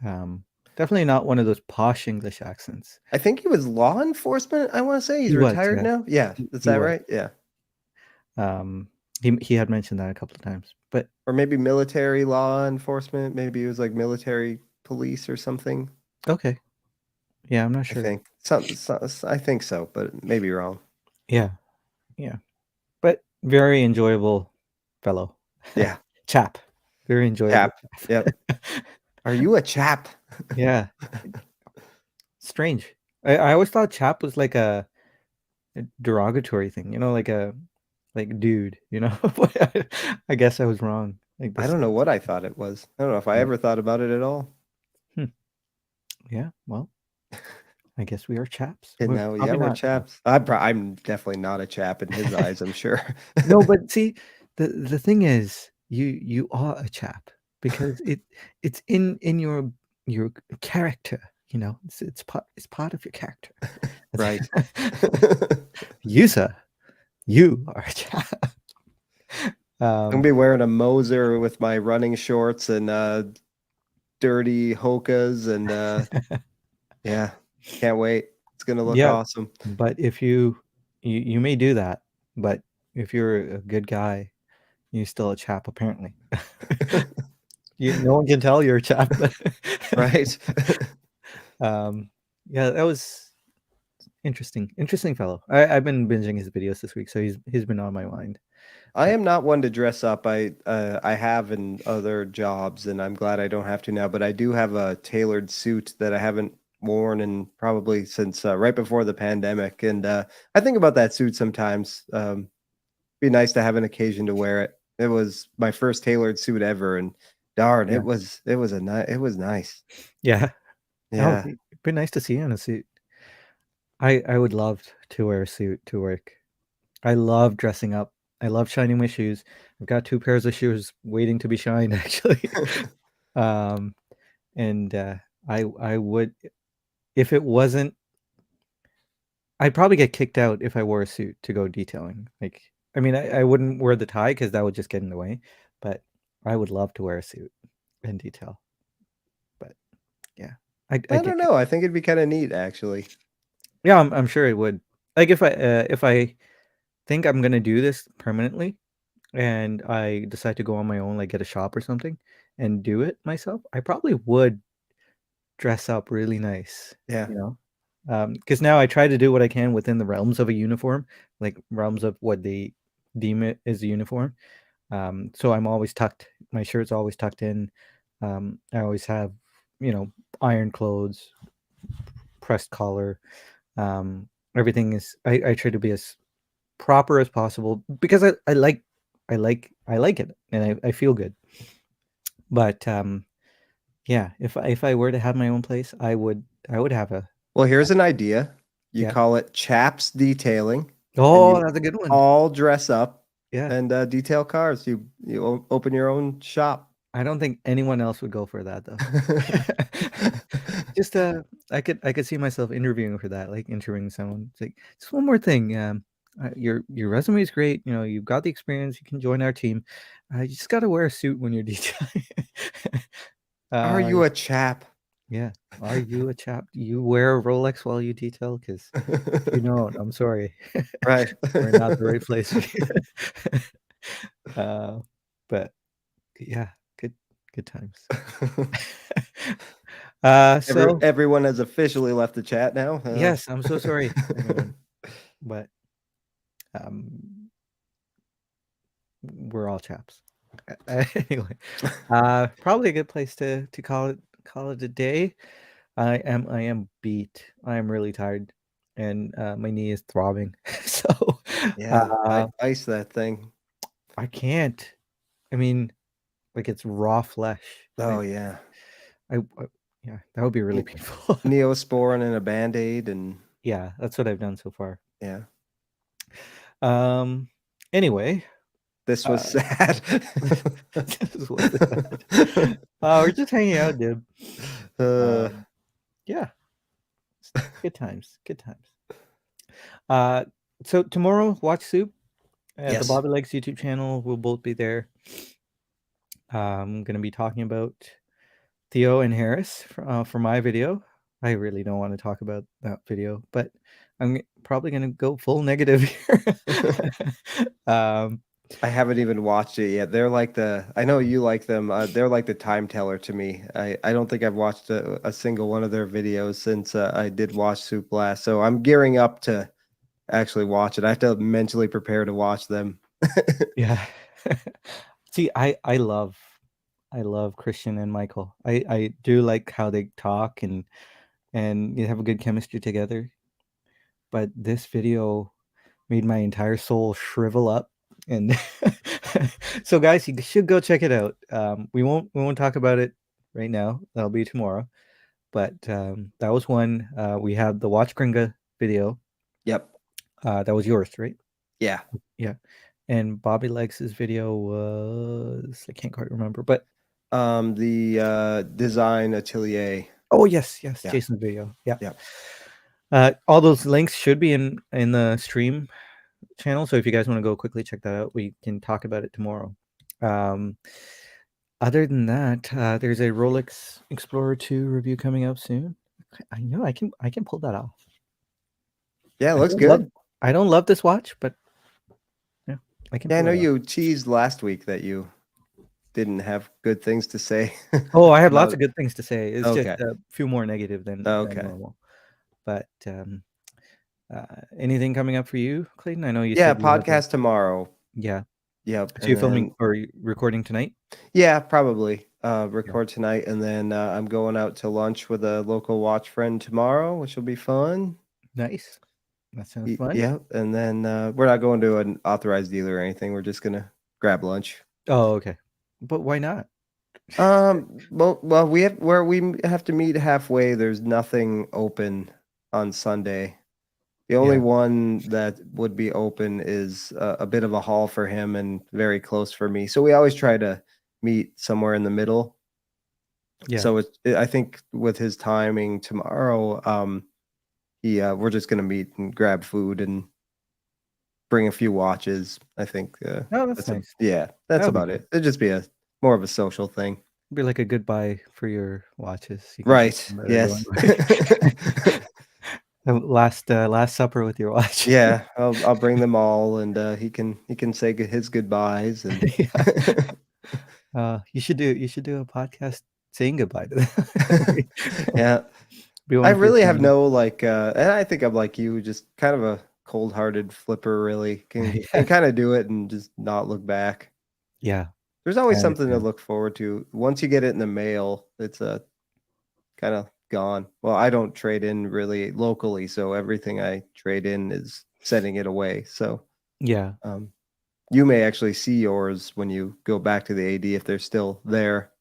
um, definitely not one of those posh English accents. I think he was law enforcement. I want to say he's He was, retired yeah, now. Yeah, is he that was. right? Yeah. Um, He had mentioned that a couple of times, but Or maybe military law enforcement, maybe it was, like, military police or something, okay. Yeah, I'm not I sure. think. I think so, but maybe wrong. Yeah, yeah, but very enjoyable fellow. Yeah, Chap. Very enjoyable chap. chap. Yep. "Are you a chap?" Yeah, strange. I always thought chap was like a derogatory thing, like a like dude, you know? But I guess I was wrong. Like I this don't know is what I thought it was. I don't know if I right. ever thought about it at all. Hmm. Yeah, well, I guess we are chaps. And We're now, yeah, probably we're not chaps. chaps. I'm definitely not a chap in his eyes, I'm sure. No, but see, the thing is, you are a chap because it's in your character, it's part of your character. Right. You, sir, you are a chap. I'm gonna Um, be wearing a Moser with my running shorts and, dirty Hokas and, yeah, can't wait. It's gonna look yeah, awesome. but if you may do that, but if you're a good guy, you're still a chap apparently. No one can tell you're a chap. Right? Um, yeah, that was interesting fellow. I've been binging his videos this week, so he's been on my mind. I But am not one to dress up. I have in other jobs, and I'm glad I don't have to now, but I do have a tailored suit that I haven't worn in probably since, right before the pandemic, and, I think about that suit sometimes. Be nice to have an occasion to wear it. It was my first tailored suit ever, and darn, yeah, it was nice. yeah. Oh, Yeah. it'd been nice to see you in a suit. I would love to wear a suit to work. I love dressing up. I love shining my shoes. I've got 2 pairs of shoes waiting to be shined actually. Um, and, I would if it wasn't I'd probably get kicked out if I wore a suit to go detailing. Like, I mean, I wouldn't wear the tie because that would just get in the way, but I would love to wear a suit and detail. But yeah, I I'd don't get kicked. know, I think it'd be kinda neat, actually. Yeah, I'm sure it would. Like if I think I'm gonna do this permanently and I decide to go on my own, like get a shop or something and do it myself, I probably would dress up really nice, Yeah. you know? Because now I try to do what I can within the realms of a uniform, like realms of what they deem it as a uniform. So I'm always tucked. My shirt's always tucked in. I always have, iron clothes, pressed collar. Everything is. I try to be as proper as possible because I like it and I feel good. But yeah, if I were to have my own place, I would have a Well, here's an idea. You yeah. call it chaps detailing, and Oh, you that's a good one. all dress up Yeah. and, detail cars. You open your own shop. I don't think anyone else would go for that though. Just, I could see myself interviewing for that, like interviewing someone. It's like, "Just one more thing, your resume is great, you've got the experience, you can join our team. You just gotta wear a suit when you're detailing." Are Uh, you a chap? yeah. Are you a chap? Do you wear a Rolex while you detail? Because if you don't, I'm sorry. Right. We're not the right place for you. Uh, but yeah, good times. So Everyone has officially left the chat now. yes, I'm so sorry, everyone, but, um, we're all chaps. Anyway, probably a good place to call it a day. I am beat. I am really tired, and, my knee is throbbing. So, Yeah, uh, ice that thing. I can't. I mean, like, it's raw flesh. I Oh, yeah. I yeah, that would be really Ne painful. Neosporin and a Band-Aid and Yeah, that's what I've done so far. yeah. Um, anyway, This was uh, sad. this was sad. We're just hanging out, dude. Uh, Um, yeah, good times, good times. Uh, so tomorrow, watch Soup at the yes. Bobby Legs YouTube channel. We'll both be there. I'm gonna be talking about Theo and Harris for my video. I really don't want to talk about that video, but I'm probably gonna go full negative here. um, I haven't even watched it yet. They're like I know you like them. They're like the time teller to me. I don't think I've watched a single one of their videos since I did watch Soup Blast. So I'm gearing up to actually watch it. I have to mentally prepare to watch them. Yeah. See, I love Christian and Michael. I do like how they talk and you have a good chemistry together. But this video made my entire soul shrivel up. And so, guys, you should go check it out. We won't talk about it right now. That'll be tomorrow. But that was one. We have the Watch Gringa video. Yep. That was yours, right? Yeah. Yeah. And Bobby Legs's video was, I can't quite remember, but The design atelier. oh yes, yes, Yeah. Jason's video. Yeah. Yep. All those links should be in the stream channel. So if you guys want to go quickly check that out, we can talk about it tomorrow. Um, Other than that, there's a Rolex Explorer 2 review coming out soon. I can pull that off. Yeah, it I looks don't love good. I don't love this watch, but yeah, I can Yeah, I pull know it off. you teased last week that you didn't have good things to say Oh, I have lots about. of good things to say. It's just Okay. a few more negative than Okay. normal. But anything coming up for you, Clayton? I know you Yeah, said you have a podcast tomorrow. yeah. Yep. So you're And filming then or recording tonight? yeah, probably Yeah. record tonight, and then I'm going out to lunch with a local watch friend tomorrow, which will be fun. Nice. That sounds fun. Yeah, and then we're not going to an authorized dealer or anything. We're just gonna grab lunch. Oh, okay. But why not? Well, we have where we have to meet halfway. There's nothing open on Sunday. The only Yeah. one that would be open is a bit of a haul for him and very close for me. So we always try to meet somewhere in the middle. Yeah. So I think with his timing tomorrow, we're just gonna meet and grab food and bring a few watches. I think Oh, that's nice. that's That'll be about good. it. It'd just be a more of a social thing. Be like a goodbye for your watches. You can take Right. them that are going Yes. by. The last supper with your watch. Yeah, I'll bring them all, and he can say his goodbyes, and Yeah. You should do a podcast saying goodbye to them. yeah. Be I one for the really have family. no like, and I think I'm like you, just kind of a cold-hearted flipper. Really can Yeah. kind of do it and just not look back. Yeah, There's I always something to understand. look forward to. Once you get it in the mail, it's kind of gone. Well, I don't trade in really locally, so everything I trade in is sending it away. So Yeah, um, you may actually see yours when you go back to the AD if they're still there.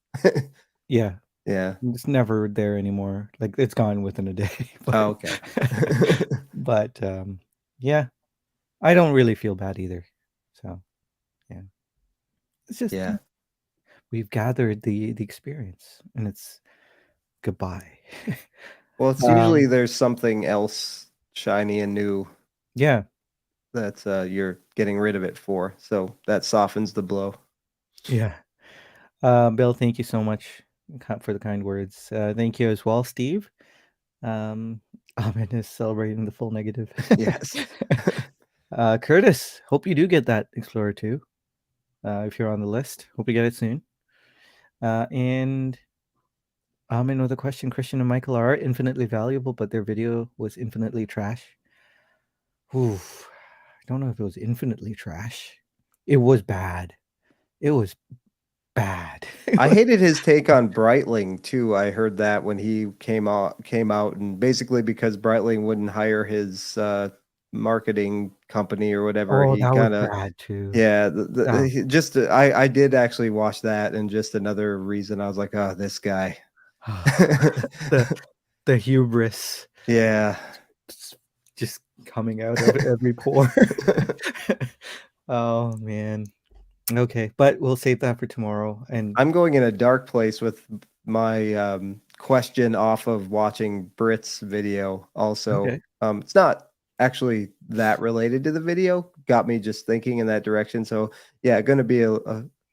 yeah. Yeah. It's never there anymore. Like, it's gone within a day, Oh, but okay. but, yeah, I don't really feel bad either. So, yeah. It's just, Yeah. we've gathered the experience, and it's goodbye. Well, it's usually Um, there's something else shiny and new yeah, that you're getting rid of it for. So that softens the blow. yeah. Bill, thank you so much for the kind words. Thank you as well, Steve. Ahmed is celebrating the full negative. Yes. Curtis, hope you do get that Explorer 2. If you're on the list, hope you get it soon. And Ahmed with a question. Christian and Michael are infinitely valuable, but their video was infinitely trash. Oof. I don't know if it was infinitely trash. It was bad. It was bad. I hated his take on Breitling too. I heard that when he came out, and basically because Breitling wouldn't hire his marketing company or whatever, Oh, he that was kind of bad too. yeah, Oh. just I did actually watch that, and just another reason I was like, oh, this guy. the the hubris Yeah. just coming out of every pore. Oh man. Okay, but we'll save that for tomorrow. And I'm going in a dark place with my question off of watching Brit's video also. okay. It's not actually that related to the video, got me just thinking in that direction. So yeah, going to be a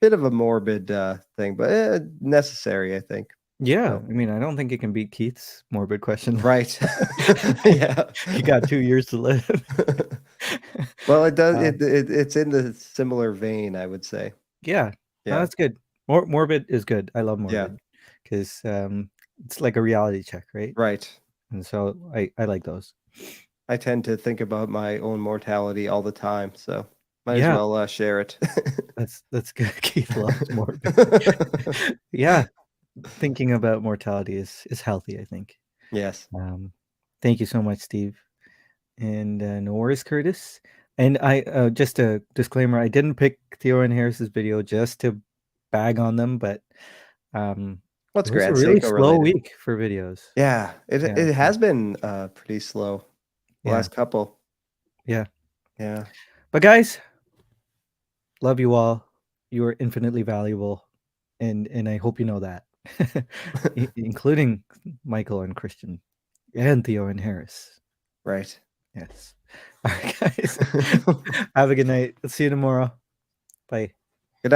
bit of a morbid thing, but necessary, I think. Yeah, So I mean, I don't think it can beat Keith's morbid question. right. Yeah. You got 2 years to live. Well, it does Uh, it's in the similar vein, I would say. yeah, no, Yeah. that's good. Morbid is good. I love Yeah. morbid because it's like a reality check, right? Right. And so I like those. I tend to think about my own mortality all the time, so might as Yeah, well, share it. that's good. Keith loves morbid. Yeah, thinking about mortality is healthy, I think. Yes. Um, thank you so much, Steve. And no worries, Curtis. And I just a disclaimer: I didn't pick Theo and Harris's video just to bag on them, but um, it What's was a Grad really Seiko slow related? week for videos. Yeah, it Yeah, it so has been, pretty slow the yeah, last couple. yeah. Yeah. But guys, love you all. You are infinitely valuable, and I hope you know that, including Michael and Christian and Theo and Harris. Right. Yes. All right, guys. Have a good night. Let's see you tomorrow. Bye.